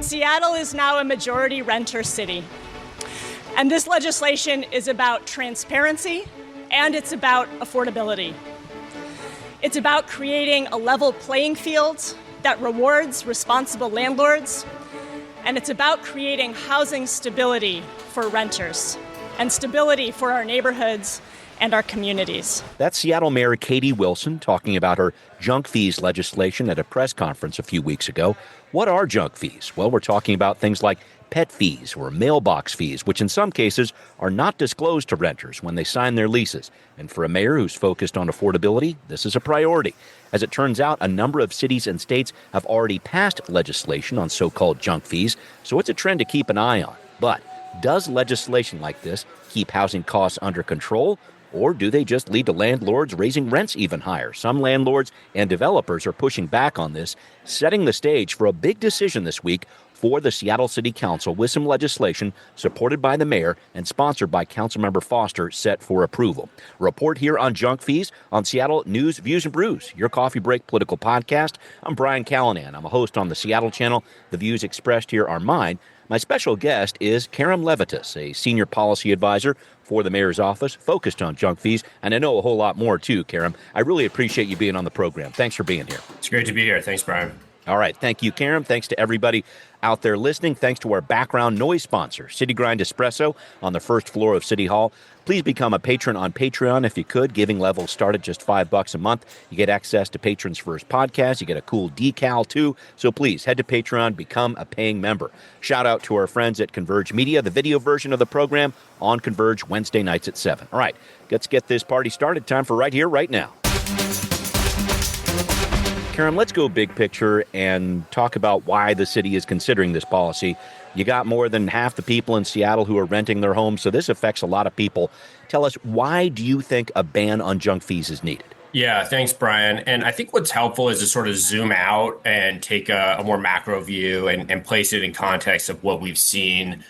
Seattle is now a majority renter city. And this legislation is about transparency and it's about affordability. It's about creating a level playing field that rewards responsible landlords. And it's about creating housing stability for renters and stability for our neighborhoods and our communities. That's Seattle Mayor Katie Wilson talking about her junk fees legislation at a press conference a few weeks ago. What are junk fees? Well, we're talking about things like pet fees or mailbox fees, which in some cases are not disclosed to renters when they sign their leases. And for a mayor who's focused on affordability, this is a priority. As it turns out, a number of cities and states have already passed legislation on so-called junk fees, so it's a trend to keep an eye on. But does legislation like this keep housing costs under control? Or do they just lead to landlords raising rents even higher? Some landlords and developers are pushing back on this, setting the stage for a big decision this week for the Seattle City Council with some legislation supported by the mayor and sponsored by Councilmember Foster set for approval. Report here on junk fees on Seattle News, Views, and Brews, your coffee break political podcast. I'm Brian Callanan. I'm a host on the Seattle channel. The views expressed here are mine. My special guest is Karam Levitas, a senior policy advisor for the mayor's office, focused on junk fees, and I know a whole lot more too, Karam. I really appreciate you being on the program. Thanks for being here. It's great to be here. Thanks, Brian. All right. Thank you, Karam. Thanks to everybody out there listening. Thanks to our background noise sponsor, City Grind Espresso on the first floor of City Hall. Please become a patron on Patreon if you could. Giving levels start at just $5 a month. You get access to Patrons First podcast. You get a cool decal too. So please head to Patreon, become a paying member. Shout out to our friends at Converge Media, the video version of the program on Converge Wednesday nights at 7. All right, let's get this party started. Time for Right Here, Right Now. Karam, let's go big picture and talk about why the city is considering this policy. You got more than half the people in Seattle who are renting their homes, so this affects a lot of people. Tell us, why do you think a ban on junk fees is needed? Yeah, thanks, Brian. And I think what's helpful is to sort of zoom out and take a more macro view and place it in context of what we've seen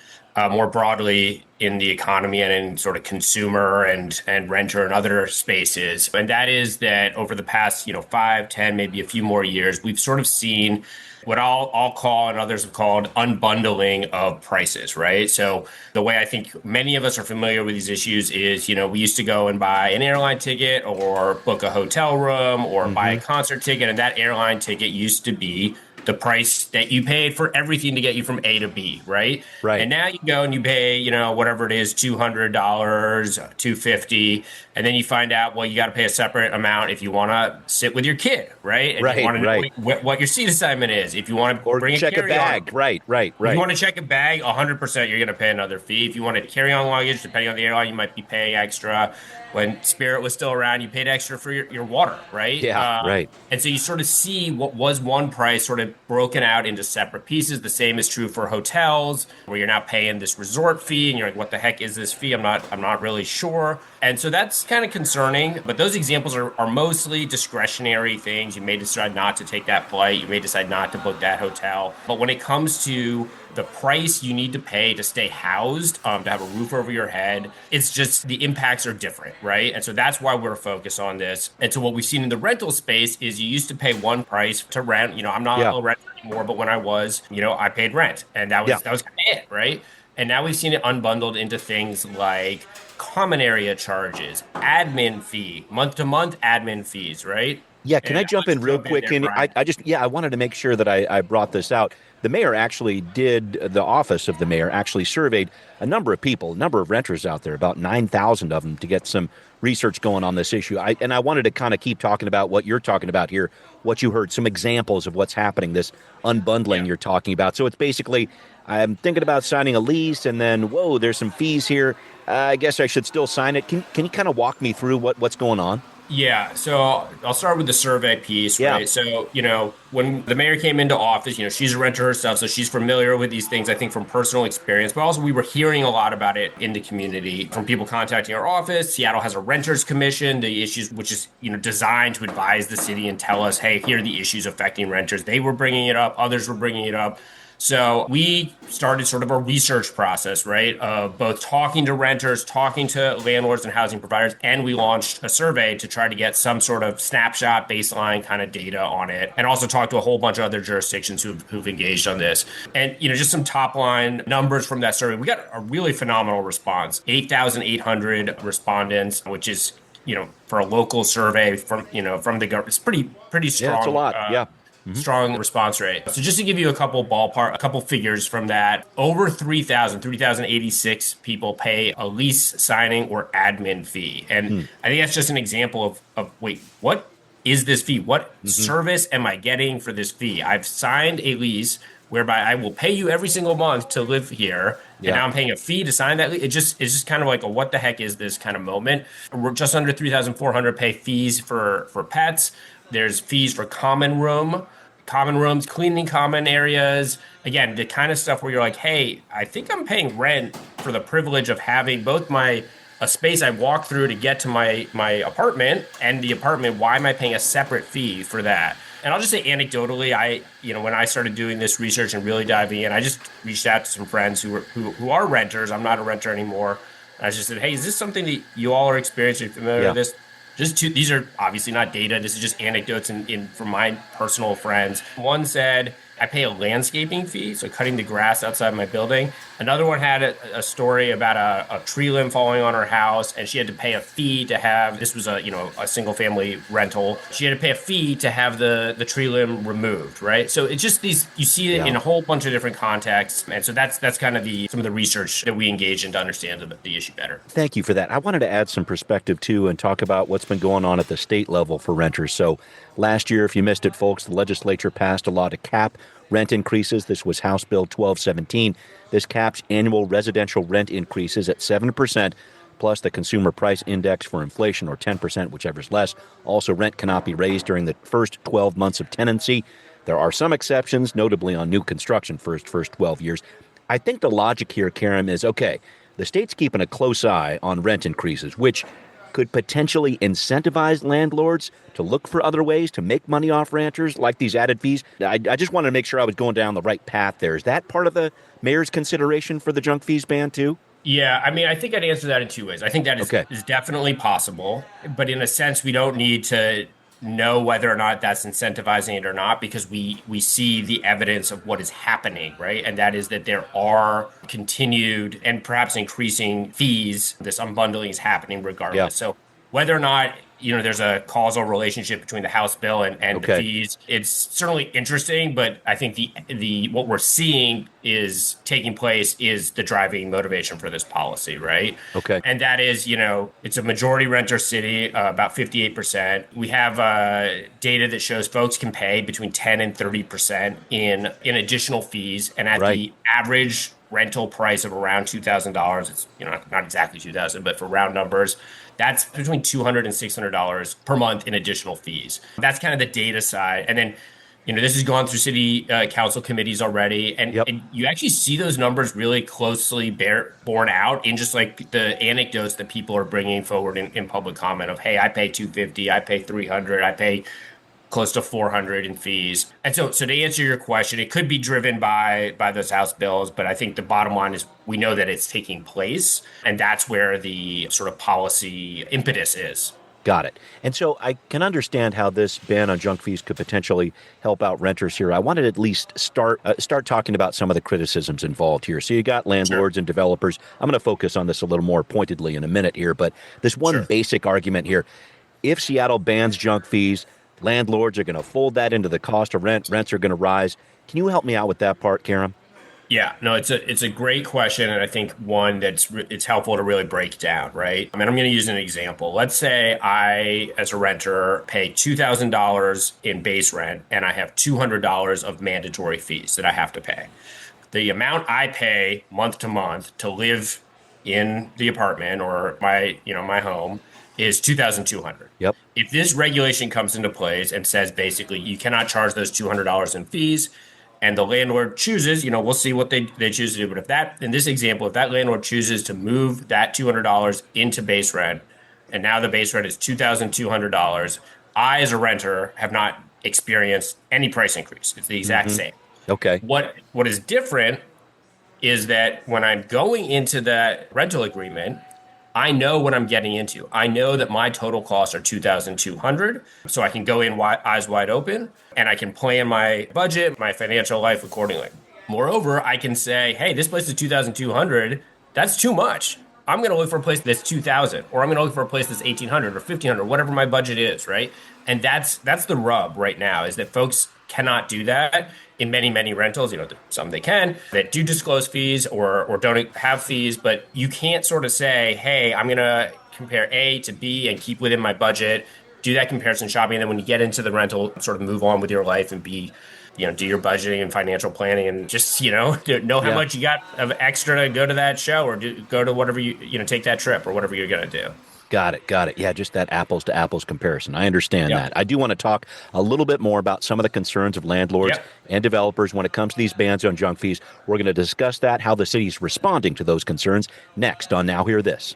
more broadly in the economy and in sort of consumer and renter and other spaces. And that is that over the past, 5, 10, maybe a few more years, we've sort of seen what I'll call and others have called unbundling of prices, right? So the way I think many of us are familiar with these issues is, we used to go and buy an airline ticket or book a hotel room or buy a concert ticket. And that airline ticket used to be the price that you paid for everything to get you from A to B, right? Right. And now you go and you pay, whatever it is, $200, $250, and then you find out, well, you got to pay a separate amount if you want to sit with your kid, right? And right, you want to right. know what your seat assignment is. If you want to bring check a bag, right. If you want to check a bag, 100% you're going to pay another fee. If you want to carry on luggage, depending on the airline, you might be paying extra. When Spirit was still around, you paid extra for your water, right? Yeah, right. And so you sort of see what was one price sort of broken out into separate pieces. The same is true for hotels, where you're now paying this resort fee, and you're like, what the heck is this fee? I'm not really sure. And so that's kind of concerning. But those examples are mostly discretionary things. You may decide not to take that flight. You may decide not to book that hotel. But when it comes to the price you need to pay to stay housed, to have a roof over your head, it's just the impacts are different, right? And so that's why we're focused on this. And so what we've seen in the rental space is you used to pay one price to rent. I'm not a renter anymore, but when I was, I paid rent, and that was kind of it, right? And now we've seen it unbundled into things like common area charges, admin fee, month-to-month admin fees, right? Yeah, can I jump in real quick? And I wanted to make sure that I brought this out. The mayor actually the office of the mayor actually surveyed a number of people, a number of renters out there, about 9,000 of them, to get some research going on this issue. I wanted to kind of keep talking about what you're talking about here, what you heard, some examples of what's happening, this unbundling you're talking about. So it's basically, I'm thinking about signing a lease, and then, whoa, there's some fees here. I guess I should still sign it. Can you kind of walk me through what's going on? Yeah, so I'll start with the survey piece, right? So, when the mayor came into office, she's a renter herself, so she's familiar with these things, I think, from personal experience. But also, we were hearing a lot about it in the community from people contacting our office. Seattle has a renters commission, the issues, which is, designed to advise the city and tell us, hey, here are the issues affecting renters. They were bringing it up. Others were bringing it up. So we started sort of a research process, right, of both talking to renters, talking to landlords and housing providers, and we launched a survey to try to get some sort of snapshot baseline kind of data on it, and also talking talked to a whole bunch of other jurisdictions who've engaged on this. And, just some top line numbers from that survey. We got a really phenomenal response, 8,800 respondents, which is, for a local survey from the government, it's pretty strong. Yeah, it's a lot. Strong response rate. So just to give you a couple figures from that, over 3,086 people pay a lease signing or admin fee. And I think that's just an example of wait, what is this fee? What service am I getting for this fee? I've signed a lease whereby I will pay you every single month to live here. And now I'm paying a fee to sign that. It's just kind of like a what the heck is this kind of moment. We're just under 3,400 pay fees for pets. There's fees for common rooms, cleaning common areas. Again, the kind of stuff where you're like, hey, I think I'm paying rent for the privilege of having both a space I walk through to get to my apartment and the apartment. Why am I paying a separate fee for that? And I'll just say anecdotally, when I started doing this research and really diving in, I just reached out to some friends who are renters. I'm not a renter anymore. I just said, hey, is this something that you all are experiencing? Familiar with this? These are obviously not data. This is just anecdotes from my personal friends. One said, I pay a landscaping fee, so cutting the grass outside my building. Another one had a story about a tree limb falling on her house, and she had to pay a fee to have, this was a single family rental. She had to pay a fee to have the tree limb removed, right? So it's just you see it in a whole bunch of different contexts. And so that's kind of some of the research that we engage in to understand the issue better. Thank you for that. I wanted to add some perspective too and talk about what's been going on at the state level for renters. So last year, if you missed it, folks, the legislature passed a law to cap rent increases. This was House Bill 1217. This caps annual residential rent increases at 7%, plus the consumer price index for inflation, or 10%, whichever's less. Also, rent cannot be raised during the first 12 months of tenancy. There are some exceptions, notably on new construction first 12 years. I think the logic here, Karen, is, okay, the state's keeping a close eye on rent increases, which could potentially incentivize landlords to look for other ways to make money off renters, like these added fees. I just wanted to make sure I was going down the right path there. Is that part of the mayor's consideration for the junk fees ban too? Yeah, I think I'd answer that in two ways. I think that is definitely possible, but in a sense, we don't need to know whether or not that's incentivizing it or not, because we see the evidence of what is happening, right? And that is that there are continued and perhaps increasing fees. This unbundling is happening regardless. Yeah. So whether or not there's a causal relationship between the House bill and the fees, it's certainly interesting, but I think the what we're seeing is taking place is the driving motivation for this policy, right? Okay. And that is, it's a majority renter city, about 58%. We have data that shows folks can pay between 10 and 30% in additional fees, and at the average rental price of around $2,000, it's not exactly $2,000, but for round numbers, that's between $200 and $600 per month in additional fees. That's kind of the data side. And then, this has gone through city council committees already. And you actually see those numbers really closely borne out in just like the anecdotes that people are bringing forward in public comment of, hey, I pay $250, I pay $300, I pay close to $400 in fees. And so to answer your question, it could be driven by those House bills, but I think the bottom line is we know that it's taking place, and that's where the sort of policy impetus is. Got it. And so I can understand how this ban on junk fees could potentially help out renters here. I wanted to at least start talking about some of the criticisms involved here. So you got landlords and developers. I'm going to focus on this a little more pointedly in a minute here, but this one basic argument here, if Seattle bans junk fees, landlords are going to fold that into the cost of rent. Rents are going to rise. Can you help me out with that part, Karen? Yeah, no, it's a great question, and I think one it's helpful to really break down, right? I'm going to use an example. Let's say I, as a renter, pay $2,000 in base rent, and I have $200 of mandatory fees that I have to pay. The amount I pay month to month to live in the apartment or my home is $2,200. Yep. If this regulation comes into place and says basically you cannot charge those $200 in fees, and the landlord chooses, we'll see what they choose to do. But in this example, if that landlord chooses to move that $200 into base rent, and now the base rent is $2,200, I, as a renter, have not experienced any price increase. It's the exact same. Okay. What is different is that when I'm going into that rental agreement, I know what I'm getting into. I know that my total costs are $2,200, so I can go in eyes wide open, and I can plan my budget, my financial life accordingly. Moreover, I can say, hey, this place is $2,200. That's too much. I'm going to look for a place that's $2,000, or I'm going to look for a place that's $1,800 or $1,500, whatever my budget is, right? And that's the rub right now, is that folks cannot do that in many rentals. Some they can that do disclose fees or don't have fees, but you can't sort of say, hey, I'm going to compare A to B and keep within my budget, do that comparison shopping. And then when you get into the rental, sort of move on with your life and be, do your budgeting and financial planning and just, know how much you got of extra to go to that show or go to whatever take that trip or whatever you're going to do. Got it. Yeah, just that apples to apples comparison. I understand that. I do want to talk a little bit more about some of the concerns of landlords and developers when it comes to these bans on junk fees. We're going to discuss that, how the city's responding to those concerns, next on Now Hear This.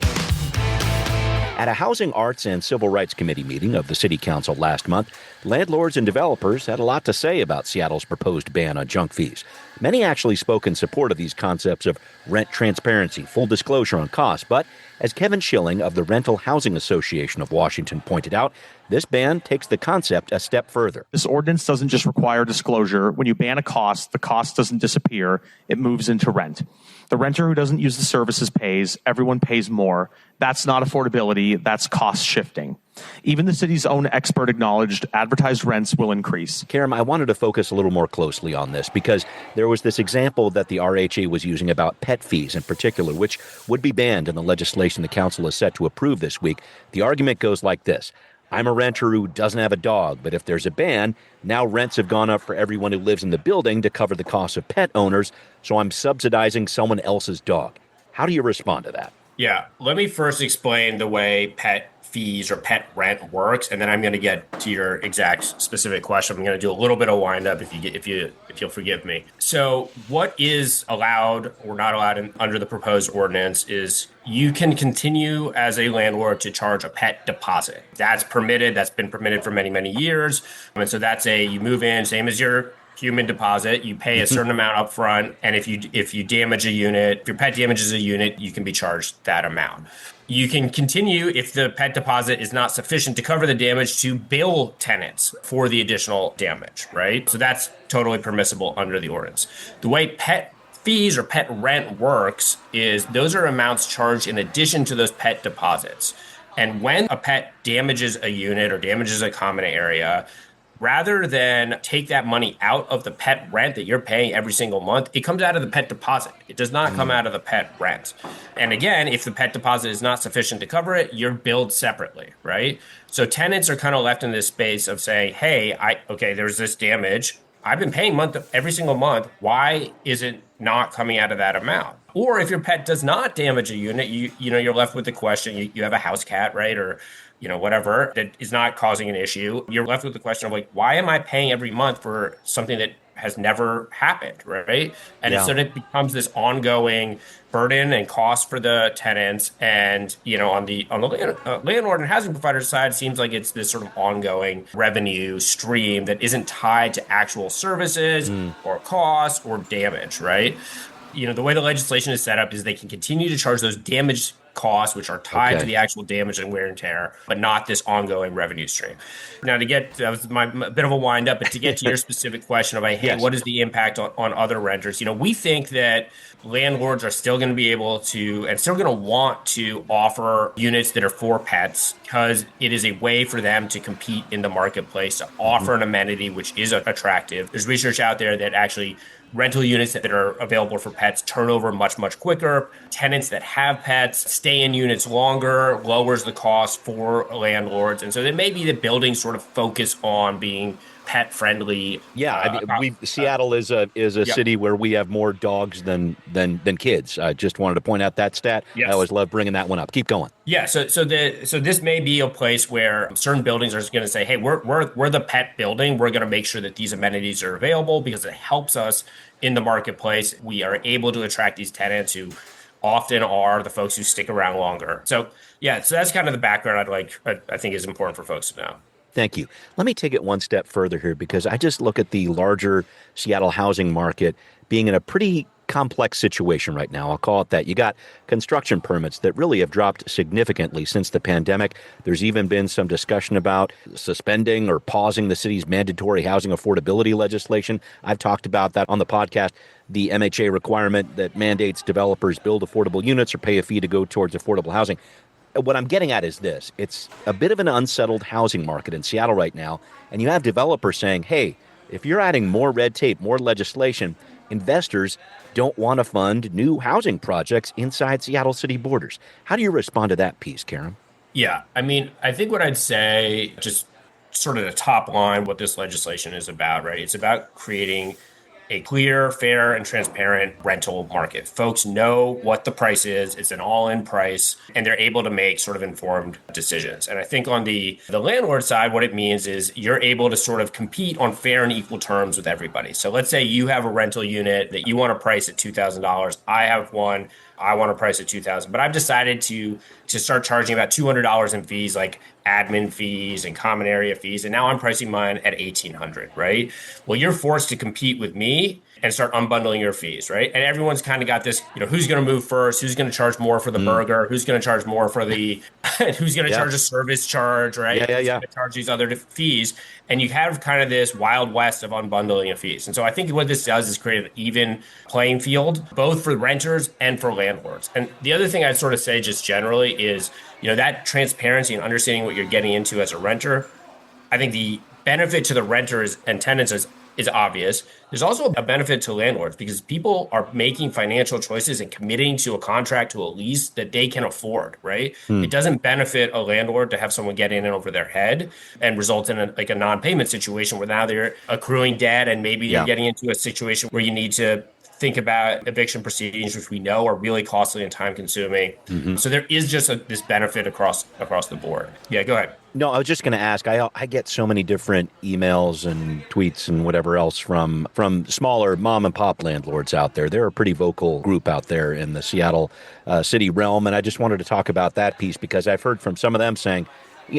At a Housing, Arts, and Civil Rights Committee meeting of the City Council last month, landlords and developers had a lot to say about Seattle's proposed ban on junk fees. Many actually spoke in support of these concepts of rent transparency, full disclosure on costs. But as Kevin Schilling of the Rental Housing Association of Washington pointed out, this ban takes the concept a step further. This ordinance doesn't just require disclosure. When you ban a cost, the cost doesn't disappear. It moves into rent. The renter who doesn't use the services pays. Everyone pays more. That's not affordability. That's cost shifting. Even the city's own expert acknowledged advertised rents will increase. Karam, I wanted to focus a little more closely on this because there was this example that the RHA was using about pet fees in particular, which would be banned in the legislation the council is set to approve this week. The argument goes like this. I'm a renter who doesn't have a dog, but if there's a ban, now rents have gone up for everyone who lives in the building to cover the cost of pet owners, so I'm subsidizing someone else's dog. How do you respond to that? Yeah, let me first explain the way pet fees or pet rent works, and then I'm going to get to your exact specific question. I'm going to do a little bit of wind up if you'll forgive me. So, what is allowed or not allowed under the proposed ordinance is you can continue as a landlord to charge a pet deposit. That's permitted. That's been permitted for many years, and so that's you move in, same as your human deposit. You pay a certain amount up front, and if you damage a unit, if your pet damages a unit, you can be charged that amount. You can continue, if the pet deposit is not sufficient to cover the damage, to bill tenants for the additional damage, right? So that's totally permissible under the ordinance. The way pet fees or pet rent works is those are amounts charged in addition to those pet deposits. And when a pet damages a unit or damages a common area, rather than take that money out of the pet rent that you're paying every single month, it comes out of the pet deposit. It does not come out of the pet rent. And again, if the pet deposit is not sufficient to cover it, you're billed separately, right? So tenants are kind of left in this space of saying, hey, there's this damage. I've been paying every single month. Why is it not coming out of that amount? Or if your pet does not damage a unit, you're left with the question, you have a house cat, right? Or whatever that is not causing an issue. You're left with the question of why am I paying every month for something that has never happened, right? And so it becomes this ongoing burden and cost for the tenants. And, on the landlord and housing provider side, it seems like it's this sort of ongoing revenue stream that isn't tied to actual services or costs or damage, right? The way the legislation is set up is they can continue to charge those damage costs, which are tied to the actual damage and wear and tear, but not this ongoing revenue stream. Now, that was a bit of a wind up, but to get to your specific question about, hey, what is the impact on other renters? We think that landlords are still going to be able to and still going to want to offer units that are for pets because it is a way for them to compete in the marketplace, to offer an amenity which is attractive. There's research out there that actually rental units that are available for pets turn over much quicker. Tenants that have pets stay in units longer, lowers the cost for landlords. And so it may be that buildings sort of focus on being pet friendly. Seattle is a city where we have more dogs than kids. I just wanted to point out that stat. Yes. I always love bringing that one up. Keep going. Yeah. So this may be a place where certain buildings are going to say, hey, we're the pet building. We're going to make sure that these amenities are available because it helps us in the marketplace. We are able to attract these tenants who often are the folks who stick around longer. So that's kind of the background I think is important for folks to know. Thank you. Let me take it one step further here because I just look at the larger Seattle housing market being in a pretty complex situation right now. I'll call it that. You got construction permits that really have dropped significantly since the pandemic. There's even been some discussion about suspending or pausing the city's mandatory housing affordability legislation. I've talked about that on the podcast. The MHA requirement that mandates developers build affordable units or pay a fee to go towards affordable housing. What I'm getting at is this. It's a bit of an unsettled housing market in Seattle right now, and you have developers saying, hey, if you're adding more red tape, more legislation, investors don't want to fund new housing projects inside Seattle city borders. How do you respond to that piece, Karen? Yeah, I mean, I think what I'd say, just sort of the top line, what this legislation is about, right? It's about creating a clear, fair, and transparent rental market. Folks know what the price is. It's an all-in price, and they're able to make sort of informed decisions. And I think on the landlord side, what it means is you're able to sort of compete on fair and equal terms with everybody. So let's say you have a rental unit that you want to price at $2,000. I have one. I want to price at $2,000, but I've decided to start charging about $200 in fees, like admin fees and common area fees, and now I'm pricing mine at $1,800, right? Well, you're forced to compete with me and start unbundling your fees, right? And everyone's kind of got this, who's going to move first, who's going to charge more for the burger, who's going to charge more for the, who's going to charge a service charge, right? Who's going to charge these other fees. And you have kind of this wild west of unbundling of fees. And so I think what this does is create an even playing field, both for renters and for landlords. And the other thing I'd sort of say just generally is, that transparency and understanding what you're getting into as a renter. I think the benefit to the renters and tenants is obvious. There's also a benefit to landlords because people are making financial choices and committing to a contract, to a lease that they can afford, right? It doesn't benefit a landlord to have someone get in and over their head and result in a non-payment situation where now they're accruing debt and maybe you're getting into a situation where you need to think about eviction proceedings, which we know are really costly and time consuming. So there is just this benefit across the board. Yeah, go ahead. No, I was just going to ask, I get so many different emails and tweets and whatever else from smaller mom and pop landlords out there. They're a pretty vocal group out there in the Seattle city realm. And I just wanted to talk about that piece because I've heard from some of them saying,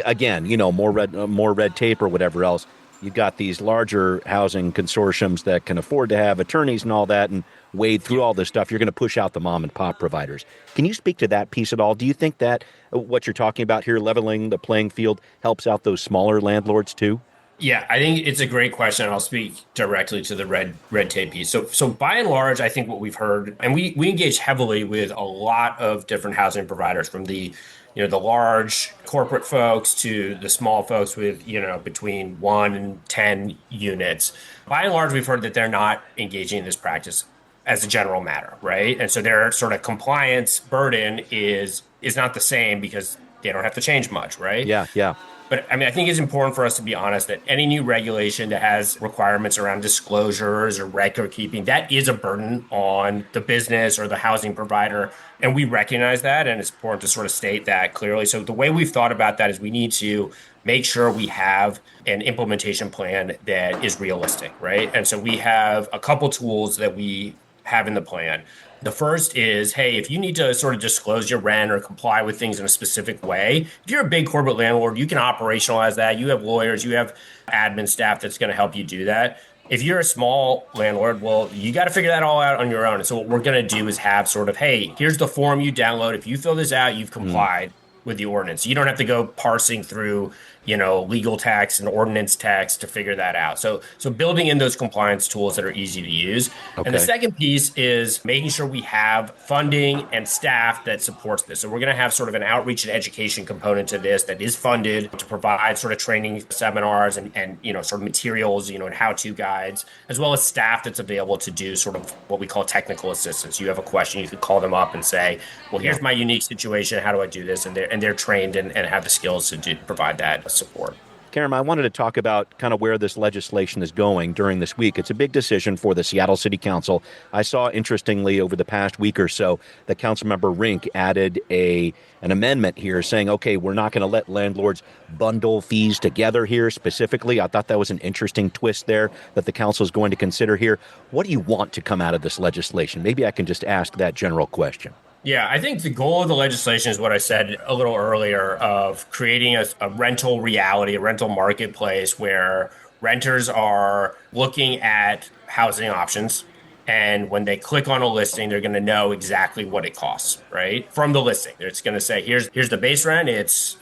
again, more red tape or whatever else. You've got these larger housing consortiums that can afford to have attorneys and all that and wade through all this stuff. You're going to push out the mom and pop providers. Can you speak to that piece at all? Do you think that what you're talking about here, leveling the playing field, helps out those smaller landlords too? Yeah, I think it's a great question. I'll speak directly to the red tape piece. So by and large, I think what we've heard, and we engage heavily with a lot of different housing providers, from the large corporate folks to the small folks with, between 1 and 10 units. By and large, we've heard that they're not engaging in this practice as a general matter, right? And so their sort of compliance burden is not the same because they don't have to change much, right? Yeah. But I think it's important for us to be honest that any new regulation that has requirements around disclosures or record keeping, that is a burden on the business or the housing provider. And we recognize that. And it's important to sort of state that clearly. So the way we've thought about that is we need to make sure we have an implementation plan that is realistic, right? And so we have a couple tools that we have in the plan. The first is, hey, if you need to sort of disclose your rent or comply with things in a specific way, if you're a big corporate landlord, you can operationalize that. You have lawyers, you have admin staff that's going to help you do that. If you're a small landlord, well, you got to figure that all out on your own. And so what we're going to do is have sort of, hey, here's the form you download. If you fill this out, you've complied with the ordinance. You don't have to go parsing through, legal text and ordinance text to figure that out. So building in those compliance tools that are easy to use. Okay. And the second piece is making sure we have funding and staff that supports this. So we're going to have sort of an outreach and education component to this that is funded to provide sort of training seminars and sort of materials, and how-to guides, as well as staff that's available to do sort of what we call technical assistance. You have a question, you could call them up and say, well, here's my unique situation. How do I do this? And they're trained and have the skills to provide that support. Karen, I wanted to talk about kind of where this legislation is going during this week. It's a big decision for the Seattle City Council. I saw, interestingly, over the past week or so, that Councilmember Rink added an amendment here saying, okay, we're not going to let landlords bundle fees together here specifically. I thought that was an interesting twist there that the council is going to consider here. What do you want to come out of this legislation? Maybe I can just ask that general question. Yeah, I think the goal of the legislation is what I said a little earlier, of creating a rental reality, a rental marketplace where renters are looking at housing options And when they click on a listing, they're going to know exactly what it costs, right? From the listing. It's going to say, here's the base rent.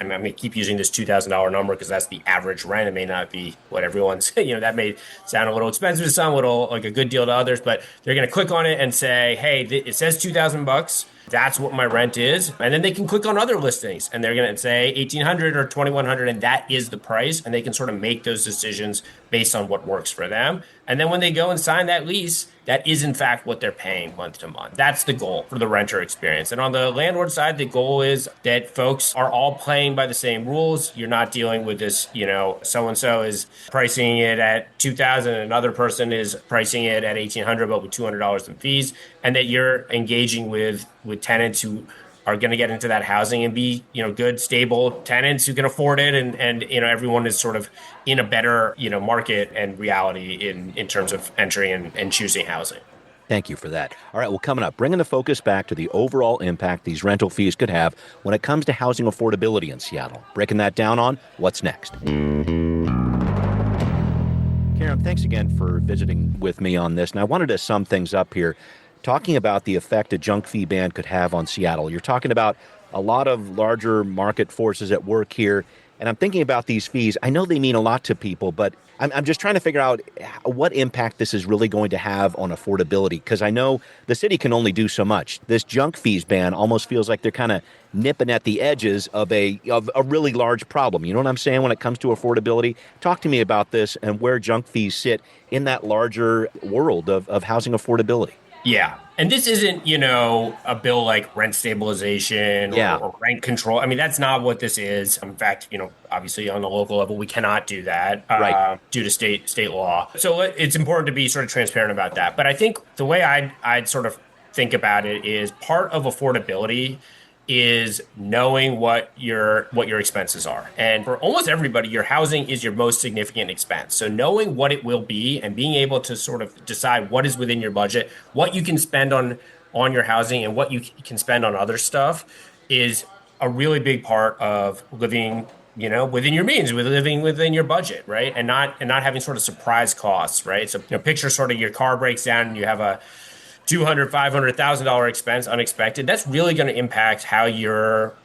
I'm going to keep using this $2,000 number because that's the average rent. It may not be what everyone's, that may sound a little expensive to some, like a good deal to others, but they're going to click on it and say, hey, it says $2,000. That's what my rent is. And then they can click on other listings and they're going to say $1,800 or $2,100, and that is the price. And they can sort of make those decisions based on what works for them. And then when they go and sign that lease, that is in fact what they're paying month to month. That's the goal for the renter experience. And on the landlord side, the goal is that folks are all playing by the same rules. You're not dealing with this, so-and-so is pricing it at $2,000, another person is pricing it at $1,800, but with $200 in fees, and that you're engaging with tenants who are going to get into that housing and be, good, stable tenants who can afford it. And everyone is sort of in a better, market and reality in terms of entering and choosing housing. Thank you for that. All right, well, coming up, bringing the focus back to the overall impact these rental fees could have when it comes to housing affordability in Seattle. Breaking that down on What's Next. Karen, thanks again for visiting with me on this. And I wanted to sum things up here, talking about the effect a junk fee ban could have on Seattle. You're talking about a lot of larger market forces at work here, and I'm thinking about these fees. I know they mean a lot to people, but I'm just trying to figure out what impact this is really going to have on affordability, because I know the city can only do so much. This junk fees ban almost feels like they're kind of nipping at the edges of a really large problem. You know what I'm saying when it comes to affordability? Talk to me about this and where junk fees sit in that larger world of housing affordability. Yeah. And this isn't, a bill like rent stabilization or rent control. I mean, that's not what this is. In fact, obviously on the local level, we cannot do that due to state law. So it's important to be sort of transparent about that. But I think the way I'd sort of think about it is part of affordability is knowing what your expenses are. And for almost everybody, your housing is your most significant expense. So knowing what it will be and being able to sort of decide what is within your budget, what you can spend on your housing and what you can spend on other stuff is a really big part of living, within your means, with living within your budget, right? And not having sort of surprise costs, right? So picture sort of your car breaks down and you have a $200,000, $500,000 expense unexpected. That's really going to impact how your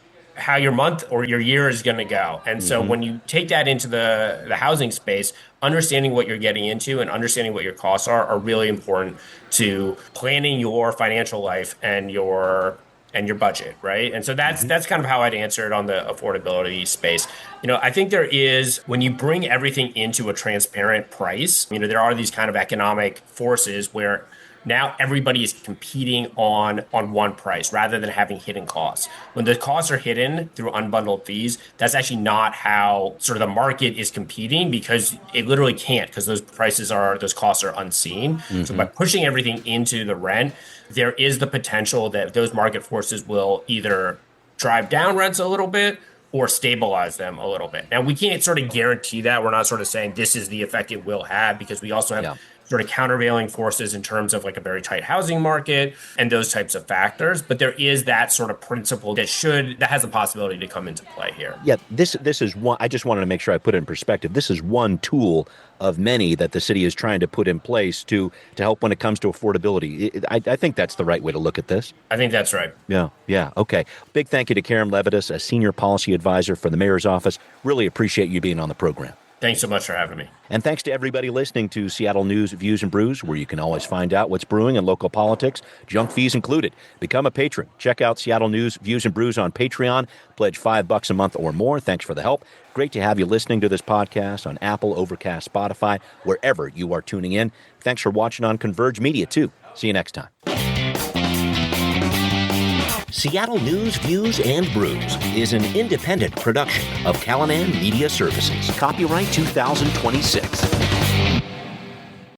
month or your year is going to go. And so when you take that into the housing space, understanding what you're getting into and understanding what your costs are really important to planning your financial life and your budget, right? And so that's kind of how I'd answer it on the affordability space. I think there is, when you bring everything into a transparent price, there are these kind of economic forces where now everybody is competing on one price rather than having hidden costs. When the costs are hidden through unbundled fees, that's actually not how sort of the market is competing, because it literally can't, because those costs are unseen. So by pushing everything into the rent, there is the potential that those market forces will either drive down rents a little bit or stabilize them a little bit. Now, we can't sort of guarantee that. We're not sort of saying this is the effect it will have, because we also have sort of countervailing forces in terms of like a very tight housing market and those types of factors. But there is that sort of principle that has the possibility to come into play here. Yeah, this is one. I just wanted to make sure I put it in perspective. This is one tool of many that the city is trying to put in place to help when it comes to affordability. I think that's the right way to look at this. I think that's right. Yeah. Okay. Big thank you to Karen Levitas, a senior policy advisor for the mayor's office. Really appreciate you being on the program. Thanks so much for having me. And thanks to everybody listening to Seattle News, Views, and Brews, where you can always find out what's brewing in local politics, junk fees included. Become a patron. Check out Seattle News, Views, and Brews on Patreon. Pledge $5 a month or more. Thanks for the help. Great to have you listening to this podcast on Apple, Overcast, Spotify, wherever you are tuning in. Thanks for watching on Converge Media, too. See you next time. Seattle News, Views, and Brews is an independent production of Callanan Media Services. Copyright 2026.